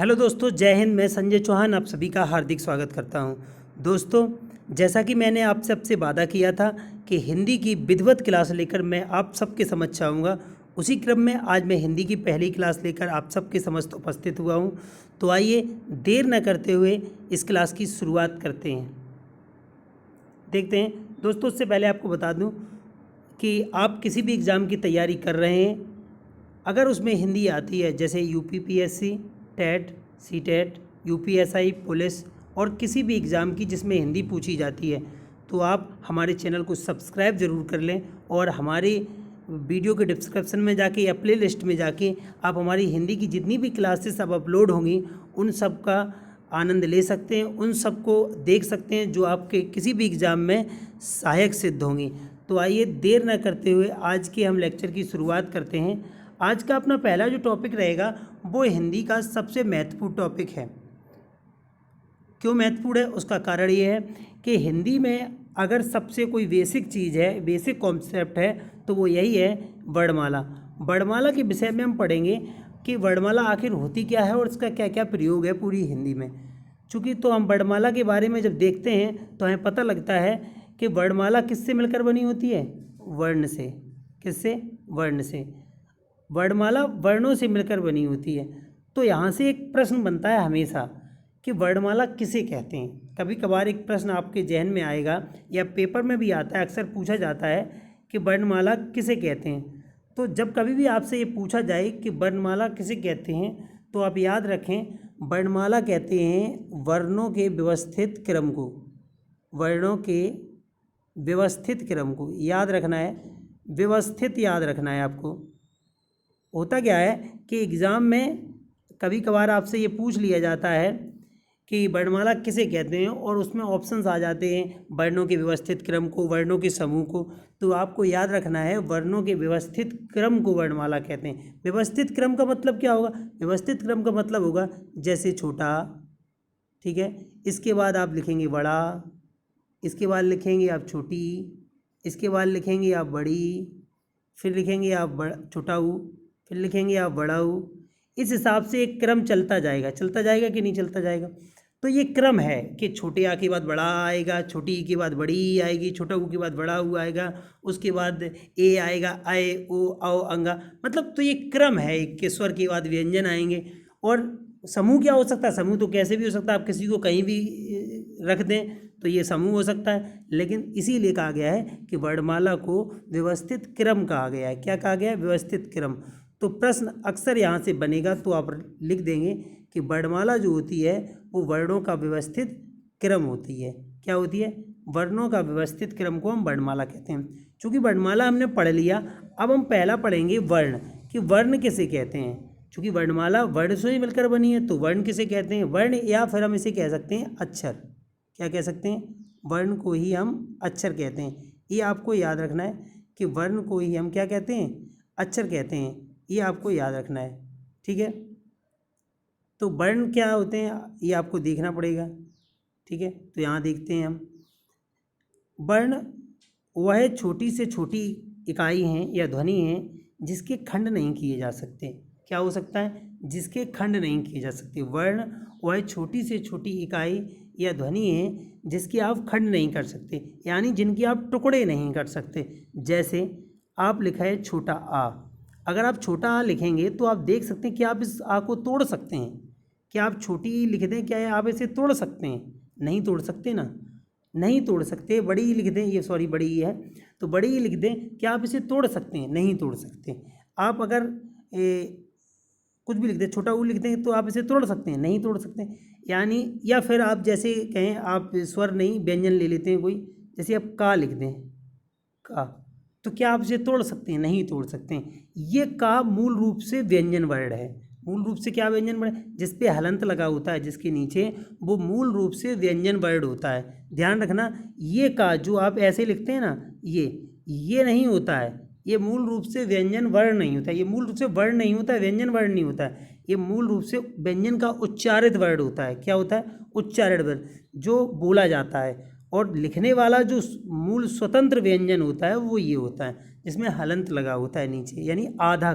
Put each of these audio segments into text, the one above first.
Hello दोस्तों, जय हिंद। मैं संजय चौहान आप सभी का हार्दिक स्वागत करता हूं। दोस्तों, जैसा कि मैंने आप सबसे वादा किया था कि हिंदी की विधिवत क्लास लेकर मैं आप सबके समक्ष आऊँगा, उसी क्रम में आज मैं हिंदी की पहली क्लास लेकर आप सबके समक्ष उपस्थित हुआ हूं। तो आइए देर न करते हुए इस क्लास की शुरुआत करते हैं। देखते हैं दोस्तों, उससे पहले आपको बता दूं कि आप किसी भी एग्ज़ाम की तैयारी कर रहे हैं, अगर उसमें हिंदी आती है, जैसे UPPSC, TET, CTET, UPSI, police और किसी भी एग्ज़ाम की जिसमें हिंदी पूछी जाती है, तो आप हमारे चैनल को सब्सक्राइब ज़रूर कर लें और हमारे वीडियो के डिस्क्रिप्शन में जाके या प्ले लिस्ट में जाके आप हमारी हिंदी की जितनी भी क्लासेस अब अपलोड होंगी उन सब का आनंद ले सकते हैं, उन सब को देख सकते हैं जो आपके किसी भी एग्ज़ाम में सहायक सिद्ध होंगी। तो आइए देर न करते हुए आज के हम लेक्चर की शुरुआत करते हैं। आज का अपना पहला जो टॉपिक रहेगा वो हिंदी का सबसे महत्वपूर्ण टॉपिक है। क्यों महत्वपूर्ण है? उसका कारण ये है कि हिंदी में अगर सबसे कोई बेसिक चीज़ है, बेसिक कॉन्सेप्ट है, तो वो यही है वर्णमाला। वर्णमाला के विषय में हम पढ़ेंगे कि वर्णमाला आखिर होती क्या है और इसका क्या क्या प्रयोग है पूरी हिंदी में। चूँकि तो हम वर्णमाला के बारे में जब देखते हैं तो हमें पता लगता है कि वर्णमाला किससे मिलकर बनी होती है? वर्ण से। किससे? वर्ण से। वर्णमाला वर्णों से मिलकर बनी होती है। तो यहाँ से एक प्रश्न बनता है हमेशा कि वर्णमाला किसे कहते हैं। कभी कभार एक प्रश्न आपके जहन में आएगा या पेपर में भी आता है, अक्सर पूछा जाता है कि वर्णमाला किसे कहते हैं। तो जब कभी भी आपसे ये पूछा जाए कि वर्णमाला किसे कहते हैं, तो आप याद रखें, वर्णमाला कहते हैं वर्णों के व्यवस्थित क्रम को। वर्णों के व्यवस्थित क्रम को याद रखना है, व्यवस्थित याद रखना है आपको। होता क्या है कि एग्ज़ाम में कभी कभार आपसे ये पूछ लिया जाता है कि वर्णमाला किसे कहते हैं और उसमें ऑप्शंस आ जाते हैं वर्णों के व्यवस्थित क्रम को, वर्णों के समूह को। तो आपको याद रखना है वर्णों के व्यवस्थित क्रम को वर्णमाला कहते हैं। व्यवस्थित क्रम का मतलब क्या होगा? व्यवस्थित क्रम का मतलब होगा जैसे छोटा, ठीक है, इसके बाद आप लिखेंगे बड़ा, इसके बाद लिखेंगे आप छोटी, इसके बाद लिखेंगे आप बड़ी, फिर लिखेंगे आप छोटा ऊ, फिर लिखेंगे आप बड़ा ऊ। इस हिसाब से एक क्रम चलता जाएगा कि नहीं चलता जाएगा। तो ये क्रम है कि छोटे आ के बाद बड़ा आएगा, छोटी ई के बाद बड़ी ई आएगी, छोटा ऊ के बाद बड़ा ऊ आएगा, उसके बाद ए आएगा, आए ओ आओ अंगा, मतलब तो ये क्रम है। एक के स्वर के बाद व्यंजन आएंगे। और समूह क्या हो सकता है? समूह तो कैसे भी हो सकता है, आप किसी को कहीं भी रख दें तो ये समूह हो सकता है। लेकिन इसीलिए कहा गया है कि वर्णमाला को व्यवस्थित क्रम कहा गया है। क्या कहा गया है? व्यवस्थित क्रम। तो प्रश्न अक्सर यहाँ से बनेगा तो आप लिख देंगे कि वर्णमाला जो होती है वो वर्णों का व्यवस्थित क्रम होती है। क्या होती है? वर्णों का व्यवस्थित क्रम को हम वर्णमाला कहते हैं। चूँकि वर्णमाला हमने पढ़ लिया, अब हम पहला पढ़ेंगे वर्ण, कि वर्ण किसे कहते हैं। चूँकि वर्णमाला वर्ण से ही मिलकर बनी है तो वर्ण किसे कहते हैं? वर्ण, या फिर हम इसे कह सकते हैं अक्षर। क्या कह सकते हैं? वर्ण को ही हम अक्षर कहते हैं। ये आपको याद रखना है कि वर्ण को ही हम क्या कहते हैं? अक्षर कहते हैं। ये आपको याद रखना है, ठीक है। तो वर्ण क्या होते हैं ये आपको देखना पड़ेगा, ठीक है। तो यहाँ देखते हैं हम, वर्ण वह छोटी से छोटी इकाई हैं या ध्वनि हैं जिसके खंड नहीं किए जा सकते। क्या हो सकता है? जिसके खंड नहीं किए जा सकते। वर्ण वह छोटी से छोटी इकाई या ध्वनि है जिसके आप खंड नहीं कर सकते, यानी जिनकी आप टुकड़े नहीं कर सकते। जैसे आप लिखा है छोटा आ, अगर आप छोटा आ लिखेंगे तो आप देख सकते हैं कि आप इस आ को तोड़ सकते हैं। क्या आप छोटी ई लिख दें, क्या आप इसे तोड़ सकते हैं? नहीं तोड़ सकते ना, नहीं तोड़ सकते। बड़ी ई लिख दें, ये सॉरी बड़ी ई है, तो बड़ी ई लिख दें, क्या आप इसे तोड़ सकते हैं? नहीं तोड़ सकते। आप अगर कुछ भी लिख दें, छोटा ऊ लिख दें, तो आप इसे तोड़ सकते हैं? नहीं तोड़ सकते। यानी, या फिर आप जैसे कहें, आप स्वर नहीं व्यंजन ले लेते हैं कोई, जैसे आप का लिख दें, का, तो क्या आप इसे तोड़ सकते हैं? नहीं तोड़ सकते हैं। ये का मूल रूप से व्यंजन वर्ण है। मूल रूप से क्या व्यंजन वर्ण है? जिस पे हलंत लगा होता है जिसके नीचे, वो मूल रूप से व्यंजन वर्ण होता है। ध्यान रखना, ये का जो आप ऐसे लिखते हैं ना, ये नहीं होता है। ये मूल रूप से व्यंजन वर्ण नहीं होता है। ये मूल रूप से वर्ण नहीं होता है, व्यंजन वर्ण नहीं होता है। ये मूल रूप से व्यंजन का उच्चारित वर्ण होता है। क्या होता है? उच्चारित वर्ण, जो बोला जाता है। और लिखने वाला जो मूल स्वतंत्र व्यंजन होता है वो ये होता है जिसमें हलंत लगा होता है नीचे, यानी आधा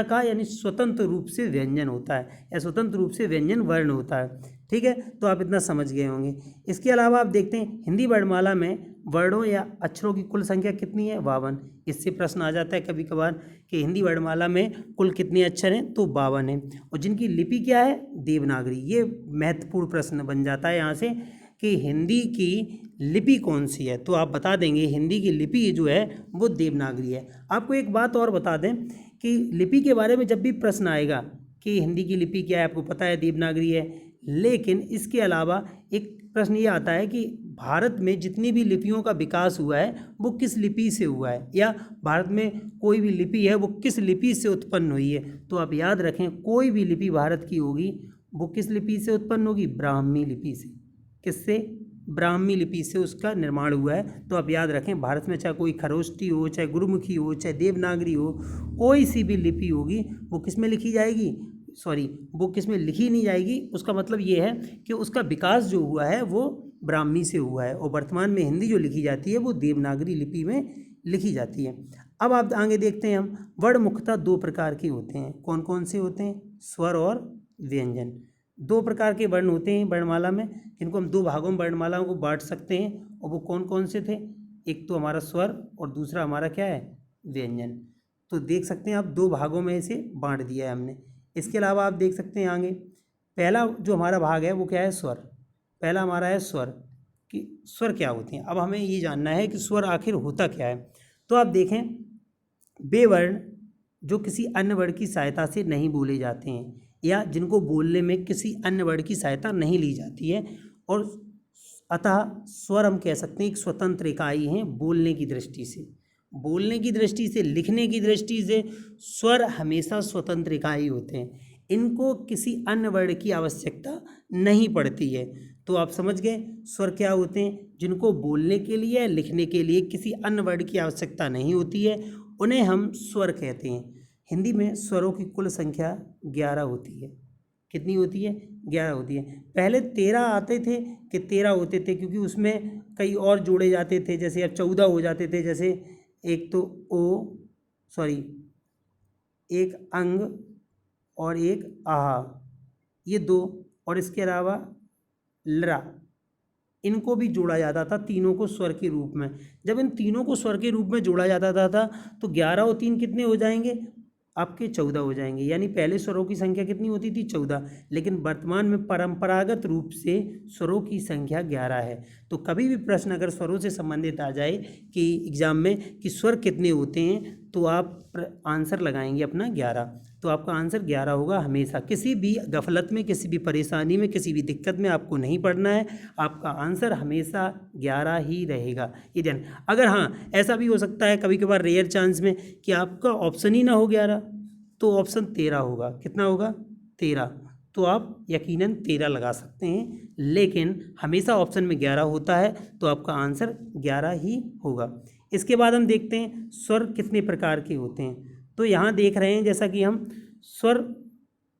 का यानी स्वतंत्र रूप से व्यंजन होता है या स्वतंत्र रूप से व्यंजन वर्ण होता है। ठीक है, तो आप इतना समझ गए होंगे। इसके अलावा आप देखते हैं हिंदी वर्णमाला में वर्णों या अक्षरों की कुल संख्या कितनी है? 52। इससे प्रश्न आ जाता है कभी कभार कि हिंदी वर्णमाला में कुल कितने अक्षर हैं? तो 52 हैं। और जिनकी लिपि क्या है? देवनागरी। ये महत्वपूर्ण प्रश्न बन जाता है यहाँ से कि हिंदी की लिपि कौन सी है, तो आप बता देंगे हिंदी की लिपि जो है वो देवनागरी है। आपको एक बात और बता दें कि लिपि के बारे में जब भी प्रश्न आएगा कि हिंदी की लिपि क्या है, आपको पता है देवनागरी है, लेकिन इसके अलावा एक प्रश्न ये आता है कि भारत में जितनी भी लिपियों का विकास हुआ है वो किस लिपि से हुआ है, या भारत में कोई भी लिपि है वो किस लिपि से उत्पन्न हुई है। तो आप याद रखें, कोई भी लिपि भारत की होगी वो किस लिपि से उत्पन्न होगी? ब्राह्मी लिपि से। किससे? ब्राह्मी लिपि से उसका निर्माण हुआ है। तो आप याद रखें, भारत में चाहे कोई खरोष्टी हो, चाहे गुरुमुखी हो, चाहे देवनागरी हो, कोई सी भी लिपि होगी वो किस में लिखी जाएगी? वो किस में लिखी नहीं जाएगी, उसका मतलब ये है कि उसका विकास जो हुआ है वो ब्राह्मी से हुआ है। और वर्तमान में हिंदी जो लिखी जाती है वो देवनागरी लिपि में लिखी जाती है। अब आप आगे देखते हैं, हम वर्ण मुख्यतः दो प्रकार के होते हैं। कौन कौन से होते हैं? स्वर और व्यंजन। दो प्रकार के वर्ण होते हैं वर्णमाला में, जिनको हम दो भागों में वर्णमालाओं को बांट सकते हैं। और वो कौन कौन से थे? एक तो हमारा स्वर और दूसरा हमारा क्या है? व्यंजन। तो देख सकते हैं आप, दो भागों में इसे बांट दिया है हमने। इसके अलावा आप देख सकते हैं आगे, पहला जो हमारा भाग है वो क्या है? स्वर। पहला हमारा है स्वर, कि स्वर क्या होते हैं। अब हमें ये जानना है कि स्वर आखिर होता क्या है। तो आप देखें, वे वर्ण जो किसी अन्य वर्ण की सहायता से नहीं बोले जाते हैं या जिनको बोलने में किसी अन्य वर्ण की सहायता नहीं ली जाती है, और अतः स्वर हम कह सकते हैं एक स्वतंत्र इकाई हैं बोलने की दृष्टि से। बोलने की दृष्टि से, लिखने की दृष्टि से स्वर हमेशा स्वतंत्र इकाई होते हैं। इनको किसी अन्य वर्ण की आवश्यकता नहीं पड़ती है। तो आप समझ गए स्वर क्या होते हैं? जिनको बोलने के लिए, लिखने के लिए किसी अन्य वर्ण की आवश्यकता नहीं होती है, उन्हें हम स्वर कहते हैं। हिंदी में स्वरों की कुल संख्या 11 होती है। कितनी होती है? 11 होती है। पहले 13 आते थे कि 13 होते थे, क्योंकि उसमें कई और जोड़े जाते थे, जैसे अब 14 हो जाते थे। जैसे एक तो एक अंग और एक आहा, ये दो, और इसके अलावा लरा, इनको भी जोड़ा जाता था तीनों को स्वर के रूप में। जब इन तीनों को स्वर के रूप में जोड़ा जाता था तो 11 और 3 कितने हो जाएंगे? आपके 14 हो जाएंगे। यानी पहले स्वरों की संख्या कितनी होती थी? 14। लेकिन वर्तमान में परंपरागत रूप से स्वरों की संख्या 11 है। तो कभी भी प्रश्न अगर स्वरों से संबंधित आ जाए कि एग्जाम में कि स्वर कितने होते हैं, तो आप आंसर लगाएंगे अपना 11। तो आपका आंसर 11 होगा हमेशा। किसी भी गफलत में, किसी भी परेशानी में, किसी भी दिक्कत में आपको नहीं पड़ना है, आपका आंसर हमेशा 11 ही रहेगा। ये ध्यान। अगर हाँ, ऐसा भी हो सकता है कभी कभार रेयर चांस में कि आपका ऑप्शन ही ना हो 11, तो ऑप्शन 13 होगा। कितना होगा? 13। तो आप यकीनन 13 लगा सकते हैं, लेकिन हमेशा ऑप्शन में 11 होता है, तो आपका आंसर 11 ही होगा। इसके बाद हम देखते हैं स्वर कितने प्रकार के होते हैं। तो यहाँ देख रहे हैं जैसा कि हम स्वर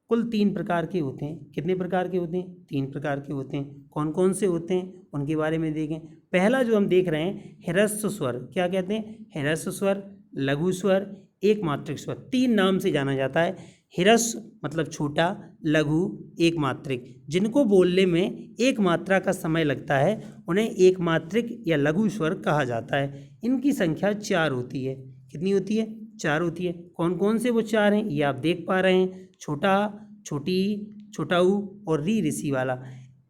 कुल 3 प्रकार के होते हैं। कितने प्रकार के होते हैं? 3 प्रकार के होते हैं। कौन कौन से होते हैं उनके बारे में देखें। पहला जो हम देख रहे हैं ह्रस्व स्वर। क्या कहते हैं? ह्रस्व स्वर, लघु स्वर, एक मात्रिक स्वर। 3 नाम से जाना जाता है। ह्रस्व मतलब छोटा, लघु एक मात्रिक। जिनको बोलने में एक मात्रा का समय लगता है उन्हें एक मात्रिक या लघु स्वर कहा जाता है। इनकी संख्या 4 होती है। कितनी होती है? 4 होती है। कौन कौन से वो 4 हैं ये आप देख पा रहे हैं। छोटा, छोटी, छोटाऊ और री ऋषि वाला।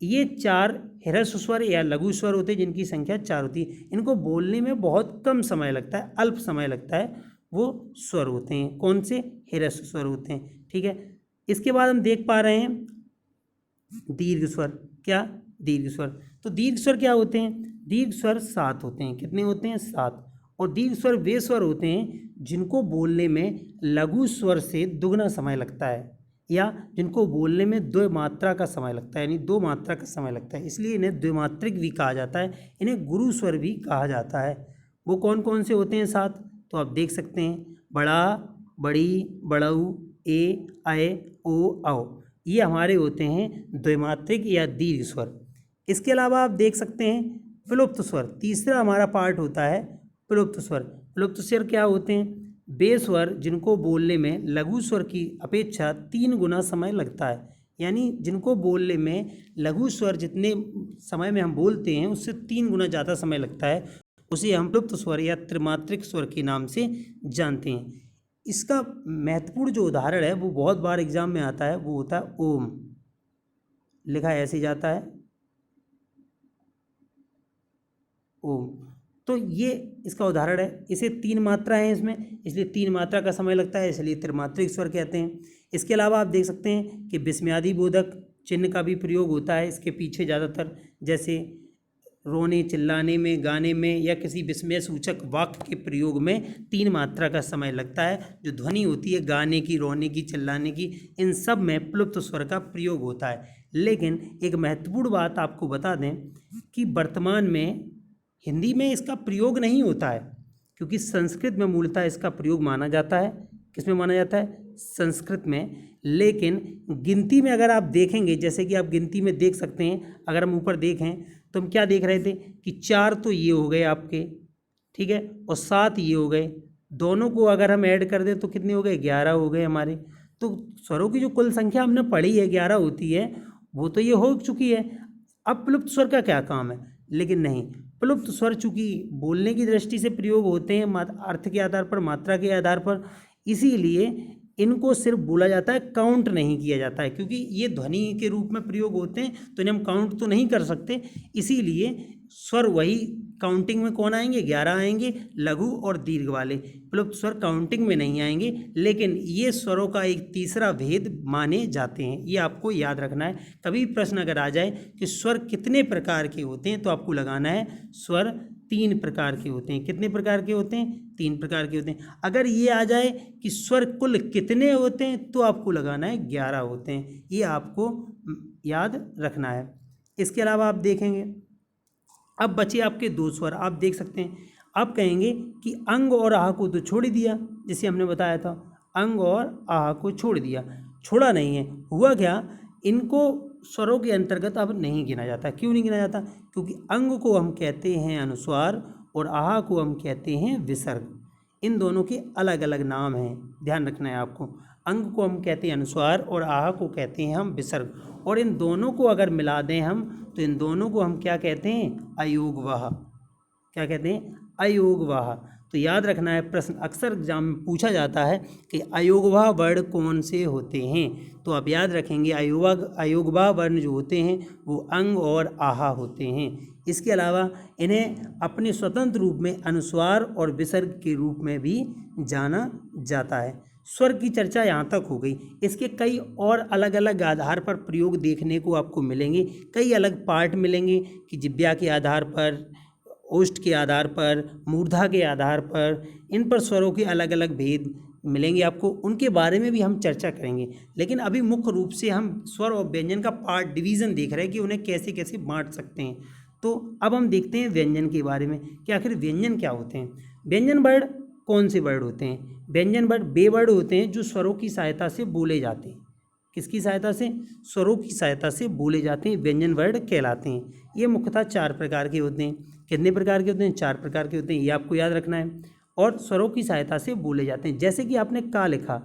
ये 4 ह्रस्व स्वर या लघु स्वर होते हैं जिनकी संख्या 4 होती है। इनको बोलने में बहुत कम समय लगता है, अल्प समय लगता है, वो स्वर होते हैं। कौन से? ह्रस्व स्वर होते हैं। ठीक है। इसके बाद हम देख पा रहे हैं दीर्घ स्वर। क्या? दीर्घ स्वर। तो दीर्घ स्वर क्या होते हैं? दीर्घ स्वर 7 होते हैं। कितने होते हैं? 7। और दीर्घ स्वर वे स्वर होते हैं जिनको बोलने में लघु स्वर से दुगना समय लगता है, या जिनको बोलने में 2 मात्रा का समय लगता है, यानी 2 मात्रा का समय लगता है। इसलिए इन्हें द्विमात्रिक भी कहा जाता है, इन्हें गुरु स्वर भी कहा जाता है। वो कौन कौन से होते हैं 7? तो आप देख सकते हैं बड़ा, बड़ी, बड़ऊ, ए, आए, ओ, औ। ये हमारे होते हैं द्विमात्रिक या दीर्घ स्वर। इसके अलावा आप देख सकते हैं प्लुप्त स्वर। तीसरा हमारा पार्ट होता है प्लुप्त स्वर। प्लुप्त स्वर क्या होते हैं? वे स्वर जिनको बोलने में लघु स्वर की अपेक्षा 3 गुना समय लगता है, यानी जिनको बोलने में लघु स्वर जितने समय में हम बोलते हैं उससे 3 गुना ज़्यादा समय लगता है, उसे हम प्लुप्त स्वर या त्रिमात्रिक स्वर के नाम से जानते हैं। इसका महत्वपूर्ण जो उदाहरण है वो बहुत बार एग्जाम में आता है, वो होता है ओम। लिखा ऐसे जाता है ओम। तो ये इसका उदाहरण है। इसे 3 मात्रा है इसमें, इसलिए 3 मात्रा का समय लगता है, इसलिए त्रिमात्रिक स्वर कहते हैं। इसके अलावा आप देख सकते हैं कि विस्मयादि बोधक चिन्ह का भी प्रयोग होता है इसके पीछे ज़्यादातर, जैसे रोने, चिल्लाने में, गाने में या किसी विस्मय सूचक वाक्य के प्रयोग में 3 मात्रा का समय लगता है। जो ध्वनि होती है गाने की, रोने की, चिल्लाने की, इन सब में प्लुप्त स्वर का प्रयोग होता है। लेकिन एक महत्वपूर्ण बात आपको बता दें कि वर्तमान में हिंदी में इसका प्रयोग नहीं होता है, क्योंकि संस्कृत में मूलतः इसका प्रयोग माना जाता है। किस में माना जाता है? संस्कृत में। लेकिन गिनती में अगर आप देखेंगे, जैसे कि आप गिनती में देख सकते हैं, अगर हम ऊपर देखें तो हम क्या देख रहे थे कि 4 तो ये हो गए आपके, ठीक है, और 7 ये हो गए। दोनों को अगर हम ऐड कर दें तो कितने हो गए? 11 हो गए हमारे। तो स्वरों की जो कुल संख्या हमने पढ़ी है 11 होती है, वो तो ये हो चुकी है। अब प्लुप्त स्वर का क्या काम है? लेकिन नहीं, प्लुप्त स्वर चूंकि बोलने की दृष्टि से प्रयोग होते हैं अर्थ के आधार पर, मात्रा के आधार पर, इसीलिए इनको सिर्फ बोला जाता है, काउंट नहीं किया जाता है। क्योंकि ये ध्वनि के रूप में प्रयोग होते हैं तो इन्हें हम काउंट तो नहीं कर सकते, इसीलिए स्वर वही काउंटिंग में कौन आएंगे? 11 आएंगे, लघु और दीर्घ वाले। प्लुप्त स्वर काउंटिंग में नहीं आएंगे, लेकिन ये स्वरों का एक तीसरा भेद माने जाते हैं। ये आपको याद रखना है। कभी प्रश्न अगर आ जाए कि स्वर कितने प्रकार के होते हैं, तो आपको लगाना है स्वर 3 प्रकार के होते हैं। कितने प्रकार के होते हैं? 3 प्रकार के होते हैं। अगर ये आ जाए कि स्वर कुल कितने होते हैं, तो आपको लगाना है 11 होते हैं। ये आपको याद रखना है। इसके अलावा आप देखेंगे, अब बचे आपके 2 स्वर। आप देख सकते हैं, आप कहेंगे कि अंग और आह को तो छोड़ दिया, जिसे हमने बताया था, अंग और आह को छोड़ दिया। छोड़ा नहीं है, हुआ क्या, इनको स्वरों के अंतर्गत अब नहीं गिना जाता। क्यों नहीं गिना जाता? क्योंकि अंग को हम कहते हैं अनुस्वार और आह को हम कहते हैं विसर्ग। इन दोनों के अलग अलग नाम हैं, ध्यान रखना है आपको। अंग को हम कहते हैं अनुस्वार और आह को कहते हैं हम विसर्ग। और इन दोनों को अगर मिला दें हम, तो इन दोनों को हम क्या कहते हैं? अयोगवाह। क्या कहते हैं? अयोगवाह। तो याद रखना है, प्रश्न अक्सर एग्जाम में पूछा जाता है कि अयोगवाह वर्ण कौन से होते हैं। तो आप याद रखेंगे अयोगवाह वर्ण जो होते हैं वो अंग और आहा होते हैं। इसके अलावा इन्हें अपने स्वतंत्र रूप में अनुस्वार और विसर्ग के रूप में भी जाना जाता है। स्वर की चर्चा यहाँ तक हो गई। इसके कई और अलग अलग आधार पर प्रयोग देखने को आपको मिलेंगे। कई अलग पार्ट मिलेंगे कि जिह्वा के आधार पर, ओष्ठ के आधार पर, मूर्धा के आधार पर, इन पर स्वरों के अलग अलग भेद मिलेंगे आपको। उनके बारे में भी हम चर्चा करेंगे। लेकिन अभी मुख्य रूप से हम स्वर और व्यंजन का पार्ट डिवीज़न देख रहे हैं कि उन्हें कैसे कैसे बांट सकते हैं। तो अब हम देखते हैं व्यंजन के बारे में कि आखिर व्यंजन क्या होते हैं। व्यंजन वर्ड कौन से वर्ड होते हैं? व्यंजन वर्ड वे वर्ड होते हैं जो स्वरों की सहायता से बोले जाते हैं। किसकी सहायता से? स्वरों की सहायता से बोले जाते हैं, व्यंजन वर्ड कहलाते हैं। ये मुख्यतः 4 प्रकार के होते हैं। कितने प्रकार के होते हैं? 4 प्रकार के होते हैं, ये आपको याद रखना है। और स्वरों की सहायता से बोले जाते हैं। जैसे कि आपने का लिखा,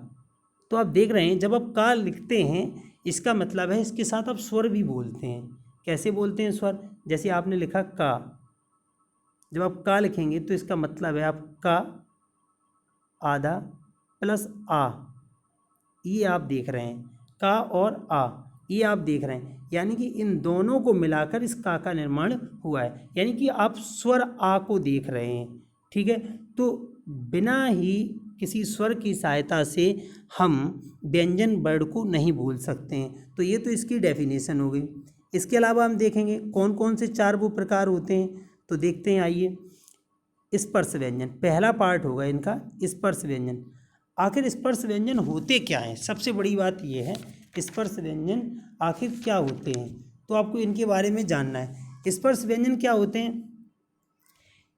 तो आप देख रहे हैं जब आप का लिखते हैं इसका मतलब है इसके साथ आप स्वर भी बोलते हैं। कैसे बोलते हैं स्वर? जैसे आपने लिखा का, जब आप का लिखेंगे तो इसका मतलब है आप का आधा प्लस आ, ये आप देख रहे हैं, का और आ ये आप देख रहे हैं, यानी कि इन दोनों को मिलाकर इस का निर्माण हुआ है। यानी कि आप स्वर आ को देख रहे हैं, ठीक है। तो बिना ही किसी स्वर की सहायता से हम व्यंजन वर्ड को नहीं बोल सकते हैं। तो ये तो इसकी डेफिनेशन हो गई। इसके अलावा हम देखेंगे कौन कौन से 4 वो प्रकार होते हैं, तो देखते हैं, आइए। स्पर्श व्यंजन पहला पार्ट होगा इनका, स्पर्श व्यंजन। आखिर स्पर्श व्यंजन होते क्या हैं? सबसे बड़ी बात यह है, स्पर्श व्यंजन आखिर क्या होते हैं, तो आपको इनके बारे में जानना है। स्पर्श व्यंजन क्या होते हैं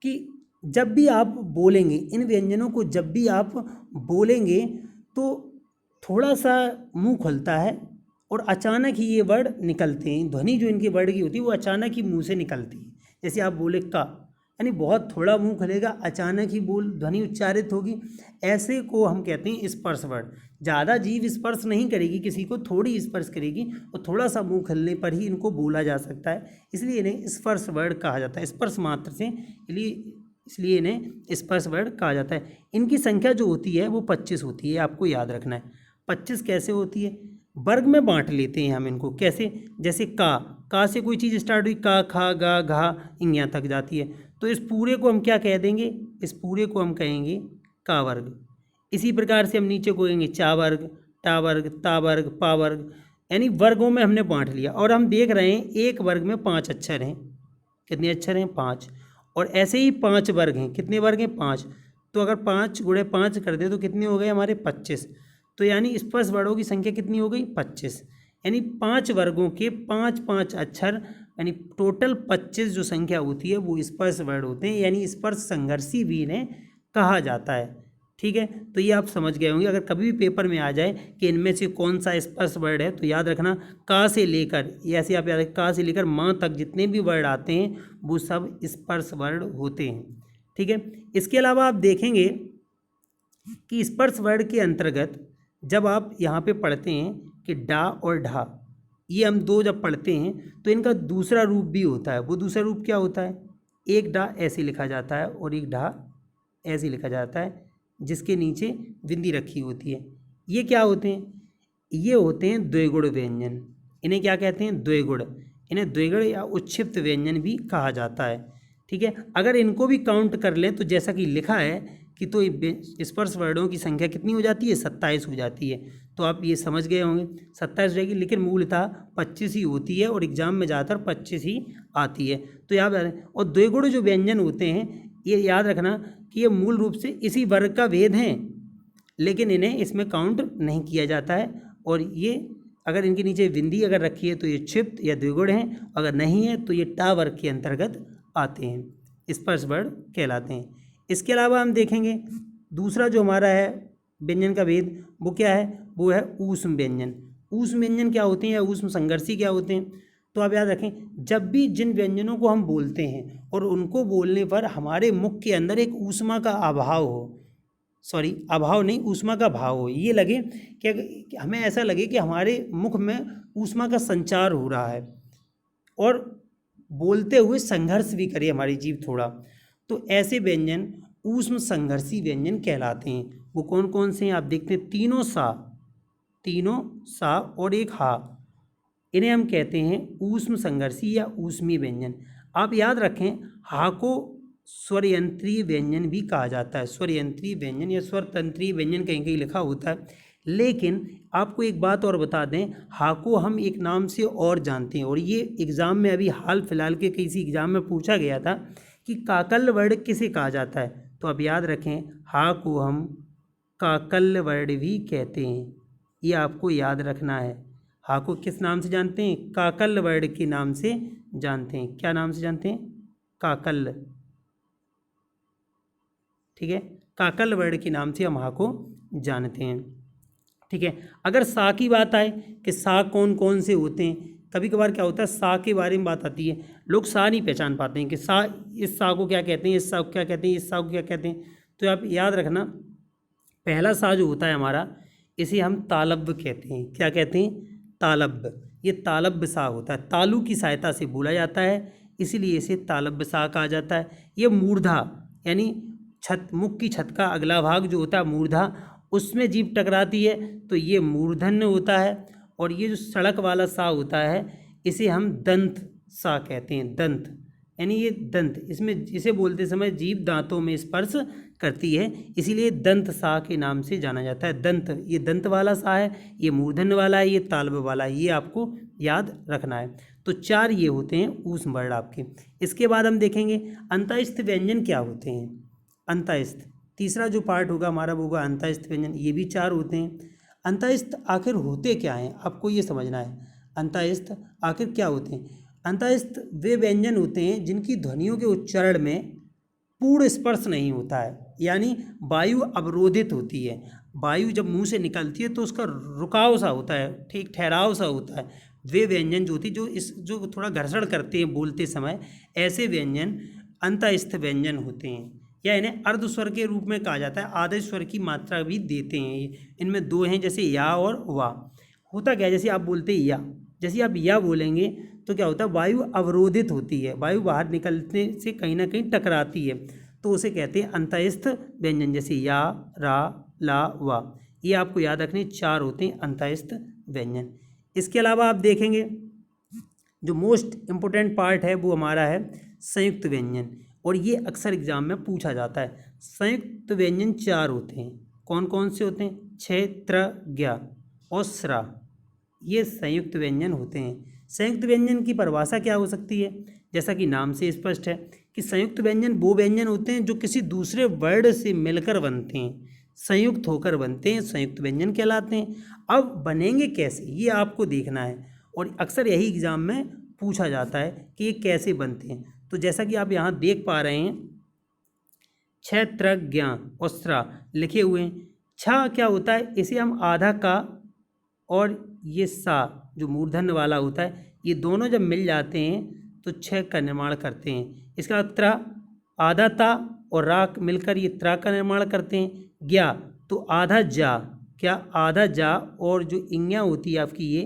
कि जब भी आप बोलेंगे, इन व्यंजनों को जब भी आप बोलेंगे तो थोड़ा सा मुंह खुलता है और अचानक ही ये वर्ड निकलते हैं। ध्वनि जो इनके वर्ड की होती है वो अचानक ही मुंह से निकलती है। जैसे आप बोले का, यानी बहुत थोड़ा मुंह खुलेगा, अचानक ही बोल ध्वनि उच्चारित होगी, ऐसे को हम कहते हैं स्पर्श वर्ड। ज़्यादा जीभ स्पर्श नहीं करेगी किसी को, थोड़ी स्पर्श करेगी और थोड़ा सा मुंह खुलने पर ही इनको बोला जा सकता है, इसलिए इन्हें स्पर्श वर्ड कहा जाता है, स्पर्श मात्र से, इसलिए इन्हें स्पर्श वर्ड कहा जाता है। इनकी संख्या जो होती है वो 25 होती है, आपको याद रखना है। 25 कैसे होती है, वर्ग में बांट लेते हैं हम इनको, कैसे, जैसे का से कोई चीज़ स्टार्ट हुई, का, खा, गा, घा, यहाँ तक जाती है, तो इस पूरे को हम क्या कह देंगे, इस पूरे को हम कहेंगे का वर्ग। इसी प्रकार से हम नीचे को कहेंगे चा वर्ग, टा वर्ग, ता वर्ग, पा वर्ग, यानी वर्गों में हमने बांट लिया। और हम देख रहे हैं एक वर्ग में 5 अक्षर हैं, कितने अक्षर हैं, 5, और ऐसे ही 5 वर्ग हैं, कितने वर्ग हैं, 5, तो अगर 5 गुणे 5 कर दे तो कितने हो गए हमारे, 25, तो यानी स्पर्श वर्गों की संख्या कितनी हो गई, 25, यानी 5 वर्गों के 5-5 अक्षर, यानी टोटल 25 जो संख्या होती है वो स्पर्श वर्ड होते हैं, यानी स्पर्श संघर्षी भी इन्हें कहा जाता है। ठीक है, तो ये आप समझ गए होंगे। अगर कभी भी पेपर में आ जाए कि इनमें से कौन सा स्पर्श वर्ड है, तो याद रखना का से लेकर, ऐसे आप याद रखें, का से लेकर माँ तक जितने भी वर्ड आते हैं वो सब स्पर्श वर्ड होते हैं। ठीक है, इसके अलावा आप देखेंगे कि स्पर्श वर्ड के अंतर्गत जब आप यहाँ पे पढ़ते हैं कि डा और ढा, ये हम दो जब पढ़ते हैं तो इनका दूसरा रूप भी होता है। वो दूसरा रूप क्या होता है, एक डा ऐसे लिखा जाता है और एक ढा ऐसे लिखा जाता है, जिसके नीचे बिंदी रखी होती है। ये क्या होते हैं, ये होते हैं द्विगुण व्यंजन। इन्हें क्या कहते हैं, द्विगुण, इन्हें द्विगुण या उच्छिप्त व्यंजन भी कहा जाता है। ठीक है, अगर इनको भी काउंट कर लें तो जैसा कि लिखा है कि तो स्पर्श वर्डों की संख्या कितनी हो जाती है, 27 हो जाती है। तो आप ये समझ गए होंगे 27 हो जाएगी, लेकिन मूलतः 25 ही होती है और एग्जाम में ज़्यादातर 25 ही आती है। तो याद रखें, और द्विगुण जो व्यंजन होते हैं ये याद रखना कि ये मूल रूप से इसी वर्ग का भेद हैं, लेकिन इन्हें इसमें काउंट नहीं किया जाता है। और ये अगर इनके नीचे बिंदी अगर रखी है तो ये क्षिप्त या द्विगुण हैं, अगर नहीं है तो ये टा वर्ग के अंतर्गत आते हैं, स्पर्श वर्ड कहलाते हैं। इसके अलावा हम देखेंगे दूसरा जो हमारा है व्यंजन का भेद, वो क्या है, वो है ऊष्म व्यंजन। ऊष्म व्यंजन क्या होते हैं या ऊष्म संघर्षी क्या होते हैं, तो आप याद रखें, जब भी जिन व्यंजनों को हम बोलते हैं और उनको बोलने पर हमारे मुख के अंदर एक ऊष्मा का अभाव हो, सॉरी अभाव नहीं, ऊष्मा का भाव हो, ये लगे कि हमें ऐसा लगे कि हमारे मुख में ऊष्मा का संचार हो रहा है और बोलते हुए संघर्ष भी करे हमारी जीभ थोड़ा, तो ऐसे व्यंजन ऊष्म संघर्षी व्यंजन कहलाते हैं। वो कौन कौन से हैं आप देखते हैं, तीनों सा और एक हा, इन्हें हम कहते हैं ऊष्म संघर्षी या ऊष्मी व्यंजन। आप याद रखें, हा को स्वरयंत्रीय व्यंजन भी कहा जाता है, स्वरयंत्रीय व्यंजन या स्वरतंत्रीय व्यंजन कहीं कहीं लिखा होता है। लेकिन आपको एक बात और बता दें, हा को हम एक नाम से और जानते हैं, और ये एग्ज़ाम में अभी हाल फिलहाल के किसी एग्ज़ाम में पूछा गया था कि काकल वर्ड किसे कहा जाता है, तो आप याद रखें, हा को हम काकल वर्ड भी कहते हैं, ये आपको याद रखना है। हा को किस नाम से जानते हैं, काकल वर्ड के नाम से जानते हैं। क्या नाम से जानते हैं, काकल। ठीक है, काकल वर्ड के नाम से हम हा को जानते हैं। ठीक है, अगर सा की बात आए कि सा कौन कौन से होते हैं, कभी कभार क्या होता है सा के बारे में बात आती है, लोग सा नहीं पहचान पाते हैं कि सा, इस सा को क्या कहते हैं, इस सा को क्या कहते हैं, इस सा को क्या कहते हैं। तो आप याद रखना, पहला सा जो होता है हमारा, इसे हम तालब्य कहते हैं। क्या कहते हैं, तालब्य। ये तालब्य सा होता है, तालु की सहायता से बोला जाता है, इसीलिए इसे तालब्य सा कहा जाता है। ये मूर्धा, यानी छत, मुख की छत का अगला भाग जो होता है मूर्धा, उसमें जीभ टकराती है तो ये मूर्धन्य होता है। और ये जो सड़क वाला सा होता है इसे हम दंत सा कहते हैं, दंत, यानी ये दंत, इसमें इसे बोलते समय जीभ दांतों में स्पर्श करती है, इसीलिए दंत सा के नाम से जाना जाता है। दंत, ये दंत वाला सा है, ये मूर्धन्य वाला है, ये तालव्य वाला है, ये आपको याद रखना है। तो 4 ये होते हैं ऊष्म वर्ण आपके। इसके बाद हम देखेंगे अंतःस्थ व्यंजन क्या होते हैं। अंतःस्थ, तीसरा जो पार्ट होगा हमारा वो होगा अंतःस्थ व्यंजन, ये भी 4 होते हैं। अंतःस्थ आखिर होते क्या हैं, आपको ये समझना है, अंतःस्थ आखिर क्या होते हैं। अंतःस्थ वे व्यंजन होते हैं जिनकी ध्वनियों के उच्चारण में पूर्ण स्पर्श नहीं होता है, यानी वायु अवरोधित होती है। वायु जब मुंह से निकलती है तो उसका रुकाव सा होता है, ठीक ठहराव सा होता है, वे व्यंजन जो थी जो थोड़ा घर्षण करते हैं बोलते समय, ऐसे व्यंजन अंतःस्थ व्यंजन होते हैं, या इन्हें अर्ध स्वर के रूप में कहा जाता है। आधे स्वर की मात्रा भी देते हैं ये। इनमें दो हैं, जैसे या और वा। होता क्या है, जैसे आप बोलते हैं या, जैसे आप या बोलेंगे तो क्या होता है, वायु अवरोधित होती है, वायु बाहर निकलने से कहीं ना कहीं टकराती है, तो उसे कहते हैं अंतःस्थ व्यंजन। जैसे या, रा, ला, वा, ये आपको याद रखने 4 होते हैं अंतःस्थ व्यंजन। इसके अलावा आप देखेंगे जो मोस्ट इम्पोर्टेंट पार्ट है वो हमारा है संयुक्त व्यंजन, और ये अक्सर एग्जाम में पूछा जाता है। संयुक्त व्यंजन 4 होते हैं। कौन कौन से होते हैं? छ, त्र, ज्ञ और स्रा, ये संयुक्त व्यंजन होते हैं। संयुक्त व्यंजन की परिभाषा क्या हो सकती है? जैसा कि नाम से स्पष्ट है कि संयुक्त व्यंजन वो व्यंजन होते हैं जो किसी दूसरे वर्ड से मिलकर बनते हैं, संयुक्त होकर बनते हैं, संयुक्त व्यंजन कहलाते हैं। अब बनेंगे कैसे, ये आपको देखना है, और अक्सर यही एग्जाम में पूछा जाता है कि ये कैसे बनते हैं। तो जैसा कि आप यहाँ देख पा रहे हैं, छ, त्र, ज्ञ और स्रा लिखे हुए हैं। छ क्या होता है, इसे हम आधा का और ये सा जो मूर्धन्य वाला होता है, ये दोनों जब मिल जाते हैं तो छ का निर्माण करते हैं। इसका बाद त्रा, आधा ता और रा मिलकर ये त्रा का निर्माण करते हैं। ज्ञा तो आधा जा, क्या आधा जा और जो इंग्या होती है आपकी, ये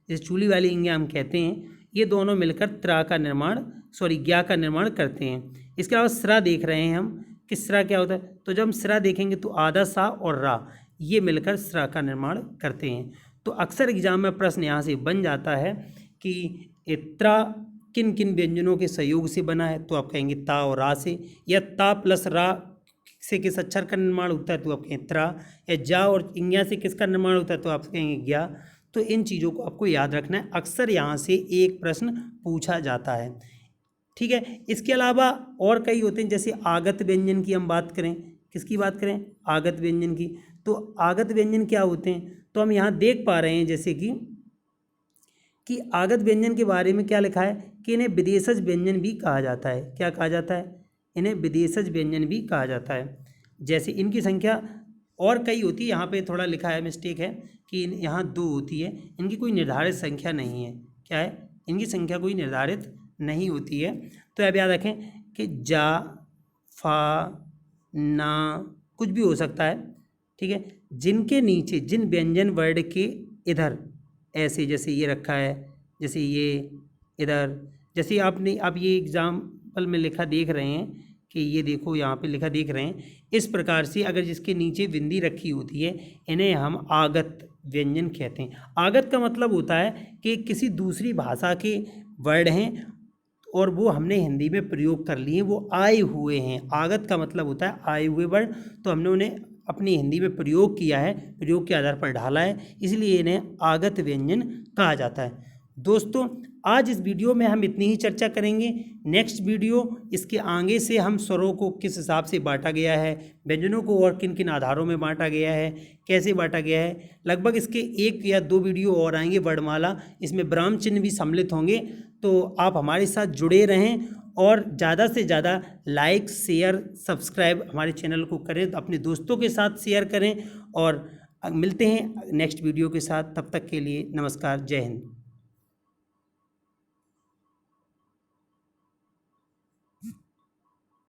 जैसे चूली वाली इंग्या हम कहते हैं, ये दोनों मिलकर त्रा का निर्माण ज्ञा का निर्माण करते हैं। इसके अलावा स्रा देख रहे हैं हम कि स्रा क्या होता है, तो जब हम स्रा देखेंगे तो आधा सा और रा ये मिलकर स्रा का निर्माण करते हैं। तो अक्सर एग्जाम में प्रश्न यहाँ से बन जाता है कि त्रा किन किन व्यंजनों के सहयोग से बना है, तो आप कहेंगे ता और रा से, या ता प्लस रा से किस अक्षर का निर्माण होता है, तो आप कहेंगे त्रा, या जा और इंग्या से किसका निर्माण होता है, तो आप कहेंगे ज्ञा। तो इन चीज़ों को आपको याद रखना है, अक्सर यहाँ से एक प्रश्न पूछा जाता है। ठीक है, इसके अलावा और कई होते हैं, जैसे आगत व्यंजन की हम बात करें, किसकी बात करें, आगत व्यंजन की। तो आगत व्यंजन क्या होते हैं, तो हम यहाँ देख पा रहे हैं जैसे कि आगत व्यंजन के बारे में क्या लिखा है कि इन्हें विदेशज व्यंजन भी कहा जाता है। क्या कहा जाता है? इन्हें विदेशज व्यंजन भी कहा जाता है। जैसे इनकी संख्या और कई होती है, यहाँ पे थोड़ा लिखा है, मिस्टेक है कि यहाँ 2 होती है, इनकी कोई निर्धारित संख्या नहीं है। क्या है? इनकी संख्या कोई निर्धारित नहीं होती है। तो अब याद रखें कि जा, फा, ना कुछ भी हो सकता है, ठीक है, जिनके नीचे जिन व्यंजन वर्ड के इधर ऐसे, जैसे ये रखा है, जैसे ये इधर, जैसे आप ये एग्जाम्पल में लिखा देख रहे हैं कि ये देखो यहाँ पे लिखा देख रहे हैं, इस प्रकार से अगर जिसके नीचे बिंदी रखी होती है, इन्हें हम आगत व्यंजन कहते हैं। आगत का मतलब होता है कि किसी दूसरी भाषा के वर्ड हैं और वो हमने हिंदी में प्रयोग कर लिए, वो आए हुए हैं। आगत का मतलब होता है आए हुए वर्ड, तो हमने उन्हें अपनी हिंदी में प्रयोग किया है, प्रयोग के आधार पर ढाला है, इसलिए इन्हें आगत व्यंजन कहा जाता है। दोस्तों, आज इस वीडियो में हम इतनी ही चर्चा करेंगे। नेक्स्ट वीडियो इसके आगे से हम स्वरों को किस हिसाब से बांटा गया है, व्यंजनों को और किन किन आधारों में बांटा गया है, कैसे बांटा गया है, लगभग इसके 1 या 2 वीडियो और आएंगे वर्णमाला, इसमें विराम चिन्ह भी सम्मिलित होंगे। तो आप हमारे साथ जुड़े रहें और ज़्यादा से ज़्यादा लाइक, शेयर, सब्सक्राइब हमारे चैनल को करें, तो अपने दोस्तों के साथ शेयर करें, और मिलते हैं नेक्स्ट वीडियो के साथ। तब तक के लिए नमस्कार, जय हिंद।